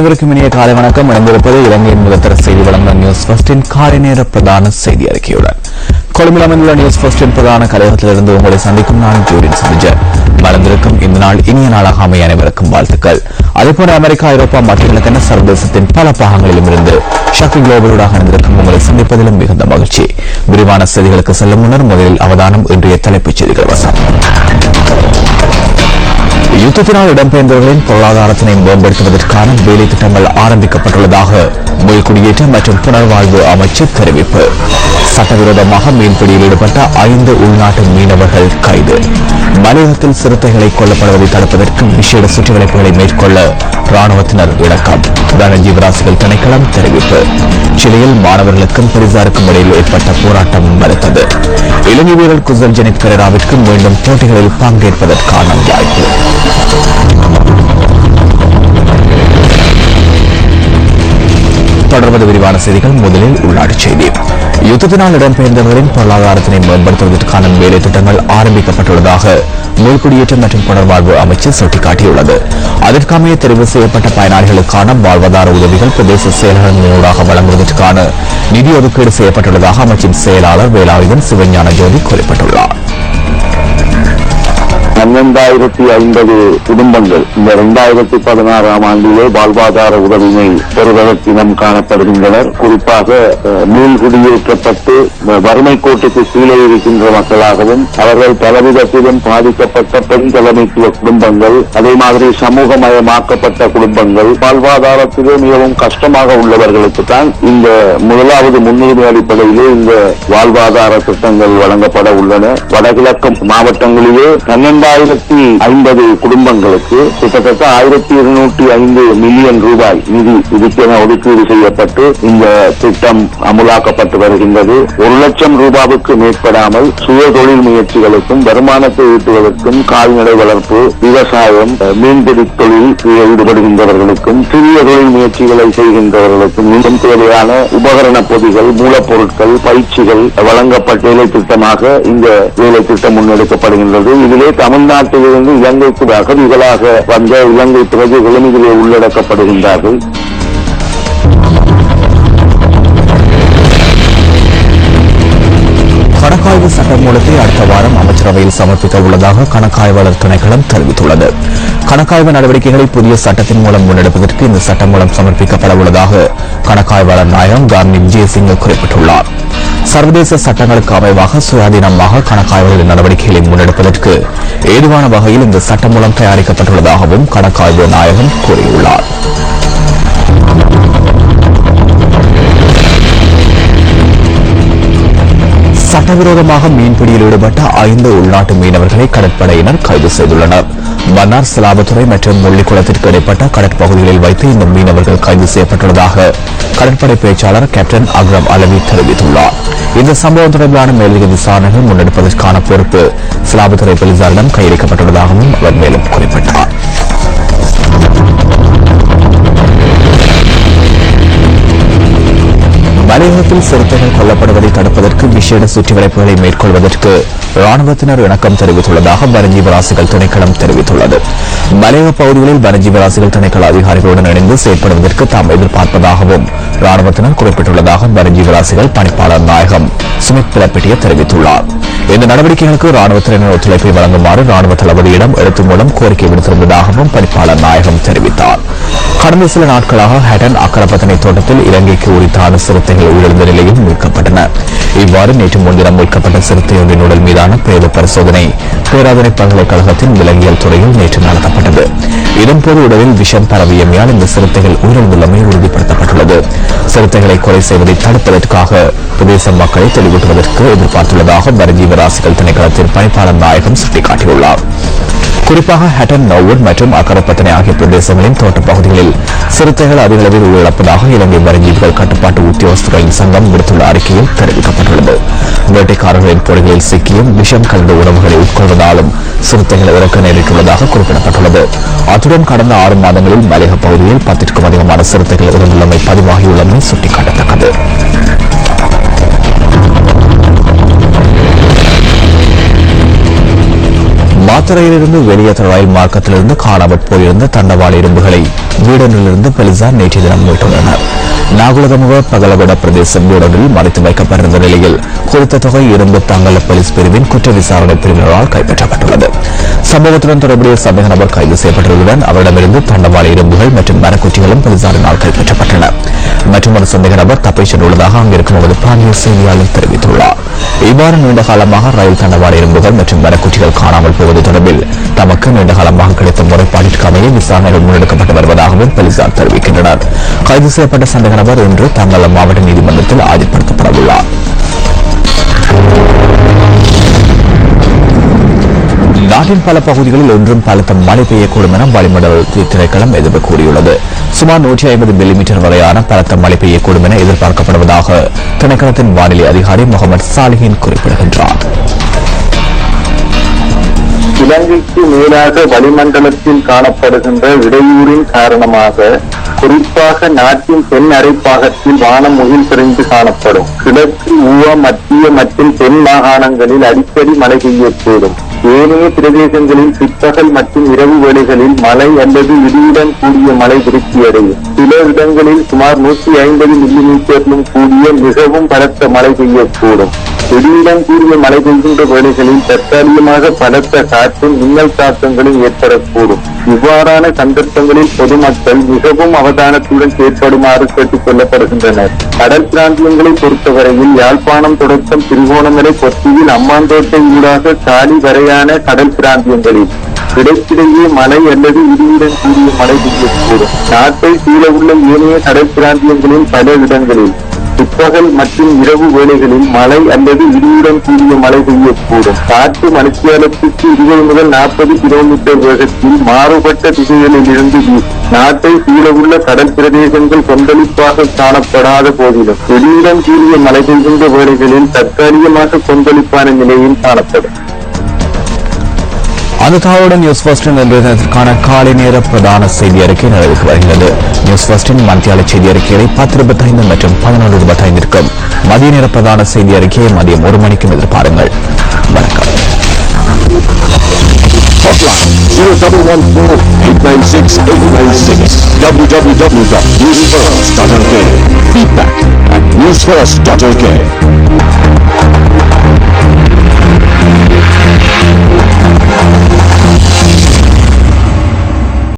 அனைவருக்கும் இனிய காலை வணக்கம். இணைந்திருப்பது இலங்கையின் முதற்தர செய்தி வழங்கும் நியூஸ் ஃபர்ஸ்டின் காலை நேர பிரதான செய்தி அறிக்கையுடன் கொழும்பில் அமைந்துள்ள நியூஸ் ஃபர்ஸ்டின் பிரதான கலையகத்திலிருந்து உங்களை சந்திக்கும் நான் ஜூரின் சந்திஜர். மறந்திருக்கும் இந்த நாள் இனிய நாளாக அமைய அனைவருக்கும் வாழ்த்துக்கள். அதேபோல அமெரிக்கா, ஐரோப்பா மற்றும் சர்வதேசத்தின் பல பாகங்களிலும் இருந்து சக்தி குளோபலோடாக இணைந்திருக்கும் உங்களை சந்திப்பதிலும் மிகுந்த மகிழ்ச்சி. விரிவான செய்திகளுக்கு செல்லும் முன்னர் முதலில் அவதானம் இன்றைய தலைப்புச் செய்திகள் வசம். யுத்தத்தினால் இடம்பெயர்ந்தவர்களின் பொருளாதாரத்தினை மேம்படுத்துவதற்கான வேலை திட்டங்கள் ஆரம்பிக்கப்பட்டுள்ளதாக மீள்குடியேற்ற மற்றும் புனர்வாழ்வு அமைச்சர் தெரிவிப்பு. சட்டவிரோதமாக மீன்பிடியில் ஈடுபட்ட 5 உள்நாட்டு மீனவர்கள் கைது. மலையகத்தில் சிறுத்தைகளை கொல்லப்படுவதை தடுப்பதற்கு விசேட சுற்றுவளைப்புகளை மேற்கொள்ள ராணுவத்தினர் இணக்கம். வனஜீவராசிகள் திணைக்களம் தெரிவிப்பு. சிலையில் மாணவர்களுக்கும் போலீசாருக்கும் இடையில் ஏற்பட்ட போராட்டம் வலுத்தது. இலங்கை வீரர் குசல் ஜெனித் பெரேராவிற்கு மீண்டும் போட்டிகளில் பங்கேற்பதற்கான வாய்ப்பு. தொடர்வது விரிவான செய்திகள். முதலில் உள்நாட்டு செய்தி. யுத்தத்தினால் இடம்பெயர்ந்தவர்களின் பொருளாதாரத்தினை மேம்படுத்துவதற்கான வேலை திட்டங்கள் ஆரம்பிக்கப்பட்டுள்ளதாக மீள்குடியேற்றம் மற்றும் புனர்வாழ்வு அமைச்சர் சுட்டிக்காட்டியுள்ளது. அதற்கமைய தெரிவு செய்யப்பட்ட பயனாளிகளுக்கான வாழ்வாதார உதவிகள் பிரதேச செயலகங்களூடாக வழங்குவதற்கான நிதி ஒதுக்கீடு செய்யப்பட்டுள்ளதாக அமைச்சின் செயலாளர் வேலாயுதன் சிவஞான ஜோதி குறிப்பிட்டுள்ளார். 12,050 குடும்பங்கள் இந்த 2016ஆம் ஆண்டிலே வாழ்வாதார உதவினை பெறுவதற்கு இனம் காணப்படுகின்றனர். குறிப்பாக மீள்குடியேற்றப்பட்டு வறுமை கோட்டுக்கு கீழே இருக்கின்ற மக்களாகவும் அவர்கள் பலவிதத்திலும் பாதிக்கப்பட்ட பெண் தலைமைத்துவ குடும்பங்கள், அதே மாதிரி சமூகமயமாக்கப்பட்ட குடும்பங்கள், வாழ்வாதாரத்திலே மிகவும் கஷ்டமாக உள்ளவர்களுக்கு தான் இந்த முதலாவது முன்னுரிமை அடிப்படையிலே இந்த வாழ்வாதார திட்டங்கள் வழங்கப்பட உள்ளன. வடகிழக்கு மாவட்டங்களிலே 12,050 குடும்பங்களுக்கு கிட்டத்தட்ட 1,205 மில்லியன் ரூபாய் நிதி இதுக்கென ஒதுக்கீடு செய்யப்பட்டு இந்த திட்டம் அமுலாக்கப்பட்டு வருகின்றது. 1 லட்சம் ரூபாவுக்கு மேற்படாமல் சுய தொழில் முயற்சிகளுக்கும் வருமானத்தை ஈட்டுவதற்கும் கால்நடை வளர்ப்பு, விவசாயம், மீன்பிடி தொழில் ஈடுபடுகின்றவர்களுக்கும் சிறிய தொழில் முயற்சிகளை செய்கின்றவர்களுக்கும் இன்னும் தேவையான உபகரண பொதிகள், மூலப்பொருட்கள், பயிற்சிகள் வழங்கப்பட்ட வேலை திட்டமாக இந்த வேலை திட்டம் முன்னெடுக்கப்படுகின்றது. இதிலே தமிழ்நாட்டிலிருந்து இலங்கைக்கு அகதிகளாக வந்த இலங்கை பிரஜைகளும் இதிலே உள்ளடக்கப்படுகின்றார்கள். கணக்காய்வு சட்டமூலத்தை அடுத்த வாரம் அமைச்சரவையில் சமர்ப்பிக்க உள்ளதாக கணக்காய்வாளர் திணைக்களம் தெரிவித்துள்ளது. கணக்காய்வு நடவடிக்கைகளை புதிய சட்டத்தின் மூலம் முன்னெடுப்பதற்கு இந்த சட்டம் மூலம் சமர்ப்பிக்கப்பட உள்ளதாக கணக்காய்வாளர் நாயகம் கார்னி விஜயசிங்க குறிப்பிட்டுள்ளார். சர்வதேச சட்டங்களுக்கு அமைவாக சுயாதீனமாக கணக்காய்வுகளின் நடவடிக்கைகளை முன்னெடுப்பதற்கு ஏதுவான வகையில் இந்த சட்டம் மூலம் தயாரிக்கப்பட்டுள்ளதாகவும் கணக்காய்வு நாயகம் கூறியுள்ளார். சட்டவிரோதமாக மீன்பிடியில் ஈடுபட்ட 5 உள்நாட்டு மீனவர்களை கடற்படையினர் கைது செய்துள்ளனர். மன்னார், சிலாபத்துறை மற்றும் முள்ளிக்குளத்திற்கு இடைப்பட்ட கடற்பகுதிகளில் வைத்து இந்த மீனவர்கள் கைது செய்யப்பட்டுள்ளதாக கடற்படை பேச்சாளர் கேப்டன் அக்ரம் அலவி தெரிவித்துள்ளார். இந்த சம்பவம் தொடர்பான மேலதிக விசாரணைகள் முன்னெடுப்பதற்கான பொறுப்பு சிலாபத்துறை போலீசாரிடம் கையளிக்கப்பட்டுள்ளதாகவும் அவர் மேலும் குறிப்பிட்டார். மலையகத்தில் சிறுத்தைகள் கொல்லப்படுவதை தடுப்பதற்கு விசேட சுற்றுவளைப்புகளை மேற்கொள்வதற்கு ராணுவத்தினர் இணக்கம் தெரிவித்துள்ளதாக வனஜீவராசிகள் திணைக்களம் தெரிவித்துள்ளது. மலையக பகுதிகளில் வனஜீவராசிகள் திணைக்கள அதிகாரிகளுடன் இணைந்து செயற்படுவதற்கு தாம் எதிர்பார்ப்பதாகவும் ராணுவத்தினர் குறிப்பிட்டுள்ளதாக வனஜீவராசிகள் பணிப்பாளர் நாயகம் சுமித் பிளப்பிட்டிய தெரிவித்துள்ளார். இந்த நடவடிக்கைகளுக்கு ராணுவத்தினர் ஒத்துழைப்பை வழங்குமாறு ராணுவ தளபதியிடம் எழுத்து மூலம் கோரிக்கை விடுத்திருந்ததாகவும் பணிப்பாளர் நாயகம் தெரிவித்தார். கடந்த சில நாட்களாக ஹேட்டன் அக்கரப்பத்தனை தோட்டத்தில் இலங்கைக்கு உரித்தான சிறுத்தைகள் உயிரிழந்த நிலையில் மீட்கப்பட்டன. இவ்வாறு நேற்று முன்தினம் மீட்கப்பட்ட சிறுத்தை ஒன்றின் உடல் மீதான பிரேத பரிசோதனை பேராதனை பல்கலைக்கழகத்தின் விலங்கியல் துறையில் நேற்று நடத்தப்பட்டது. இதன்போது உடலில் விஷம் பரவியமையால் இந்த சிறுத்தைகள் உயிரிழந்துள்ளமை உறுதிப்படுத்தப்பட்டுள்ளது. சிறுத்தைகளை கொலை செய்வதை தடுப்பதற்காக பிரதேச மக்களை தெளிவூட்டுவதற்கு எதிர்பார்த்துள்ளதாக வனஜீவராசிகள் திணைக்களத்தின் பணிப்பாளர் நாயகம் சுட்டிக்காட்டியுள்ளார். குறிப்பாக ஹட்டன், நோவுட் மற்றும் அக்கரப்பத்தனை ஆகிய பிரதேசங்களின் தோட்டப் பகுதிகளில் சிறுத்தைகள் அதிக அளவில் உயிரிழப்பதாக இலங்கை வனஜீவிகள் கட்டுப்பாட்டு உத்தியோகஸ்தர்களின் சங்கம் விடுத்துள்ள அறிக்கையில் தெரிவிக்கப்பட்டுள்ளது. வேட்டைக்காரர்களின் பொறிகளில் சிக்கியும் விஷம் கலந்த உணவுகளை உட்கொள்வதாலும் சிறுத்தைகள் இறக்க நேரிட்டுள்ளதாக குறிப்பிடப்பட்டுள்ளது. அத்துடன் கடந்த 6 மாதங்களில் மலையக பகுதியில் 10க்கும் அதிகமான சிறுத்தைகள் இறந்துள்ளமை பதிவாகியுள்ளமை சுட்டிக்காட்டத்தக்கது. மாத்தறையிலிருந்து வெளியேற்ற ரயில் மார்க்கத்திலிருந்து காணாமற் போயிருந்த தண்டவாள இரும்புகளை வீடொன்றிலிருந்து போலீசார் நேற்றைய தினம் மீட்டுள்ளனர். நாகுலகமுக பகலகொட பிரதேச வீடொன்றில் மறைத்து வைக்கப்பட்டிருந்த நிலையில் குறித்த தொகை இரும்பு தங்கல போலீஸ் பிரிவின் குற்ற விசாரணை பிரிவினரால் கைப்பற்றப்பட்டுள்ளது. சம்பவத்துடன் தொடர்புடைய சந்தேக நபர் கைது செய்யப்பட்டுள்ளதுடன் அவரிடமிருந்து தண்டவாள இரும்புகள் மற்றும் மரக்குற்றிகளும் போலீசாரினால் கைப்பற்றப்பட்டன. மற்றும் ஒரு சந்தேக நபர் தப்பை சென்றுள்ளதாக அங்கிருக்கும் நமது பிராந்திய செய்தியாளர் தெரிவித்துள்ளார். இவ்வாறு நீண்ட காலமாக ரயில் தண்டவாள இரும்புகள் மற்றும் மரக்குற்றிகள் காணாமல் போவது தொடர்பில் தமக்கு நீண்ட காலமாக கிடைத்த முறைப்பாட்டிற்கு அமைய விசாரணைகள் முன்னெடுக்கப்பட்டு வருவதாகவும் போலீசார் தெரிவிக்கின்றனர். கைது செய்யப்பட்ட சந்தேக நபர் இன்று தங்கள மாவட்ட நீதிமன்றத்தில் ஆஜர்படுத்தப்படவுள்ளார். நாட்டின் பல பகுதிகளில் ஒன்றும் பலத்த மழை பெய்யக்கூடும் என வளிமண்டல திணைக்களம் எதிர்ப்பு கூறியுள்ளது. சுமார் 150 மில்லிமீட்டர் வரையான பலத்த மழை பெய்யக்கூடும் என எதிர்பார்க்கப்படுவதாக திணைக்களத்தின் வானிலை அதிகாரி முகமது சாலிஹின் குறிப்பிடுகின்றார். இலங்கைக்கு மேலாக வளிமண்டலத்தில் காணப்படுகின்ற இடையூறின் காரணமாக குறிப்பாக நாட்டின் தென் அரைப்பாகத்தில் வானம் முகில் பிரிந்து காணப்படும். கிழக்கு, ஊவ, மத்திய மற்றும் தென் மாகாணங்களில் அடிக்கடி மழை பெய்யக்கூடும். ஏனைய பிரதேசங்களில் பிற்பகல் மற்றும் இரவு வேளைகளில் மழை அல்லது இடியுடன் கூடிய மழை விருத்தியடையும். சில இடங்களில் சுமார் 150 மில்லிமீட்டரிலும் கூடிய மிகவும் பலத்த மழை பெய்யக்கூடும். இடியுடன் கூடிய மழை பெய்கின்ற வேளைகளில் தற்காலிகமாக பலத்த காற்றும் மின்னல் தாக்கங்களும் ஏற்படக்கூடும். இவ்வாறான சந்தர்ப்பங்களில் பொதுமக்கள் மிகவும் அவதானத்துடன் செயற்படுமாறு கேட்டுக் கொள்ளப்படுகின்றனர். கடல் பிராந்தியங்களை பொறுத்தவரையில் யாழ்ப்பாணம் தொடக்கம் திருகோணமலை, பொத்தியில், அம்மாந்தோட்டை ஊடாக காலி வரையான கடல் பிராந்தியங்களில் இடைக்கிடையே மழை அல்லது இடியுடன் கூடிய மழை பெய்யக்கூடும். நாட்டை சூழ உள்ள ஏனைய கடல் பிராந்தியங்களில் பல இடங்களில் பிற்பகல் மற்றும் இரவு வேளைகளில் மழை அல்லது இடியுடன் கூடிய மழை பெய்யக்கூடும். காற்று மணித்தியாலத்துக்கு 20 முதல் 40 கிலோமீட்டர் வேகத்தில் மாறுபட்ட திசைகளில் இருந்து நாட்டை சூழவுள்ள கடல் பிரதேசங்கள் கொந்தளிப்பாக காணப்படாத போதிலும் இடியுடன் கூடிய மழை பெய்கின்ற வேளைகளில் தற்காலிகமாக கொந்தளிப்பான நிலையில் காணப்படும். அந்த தகவலுடன் நியூஸ் ஃபர்ஸ்டின் நிலையத்திற்கான காலை நேர பிரதான செய்தி அறிக்கை நிறைவுக்கு வருகிறது. நியூஸ் ஃபர்ஸ்டின் மத்தியால செய்தி அறிக்கையை 10:25 மற்றும் 11:25 மதிய நேர பிரதான செய்தி அறிக்கையை மதியம் 1 மணிக்கும் எதிர்பாருங்கள். வணக்கம். www.newsfirst.lk. Feedback at newsfirst.lk.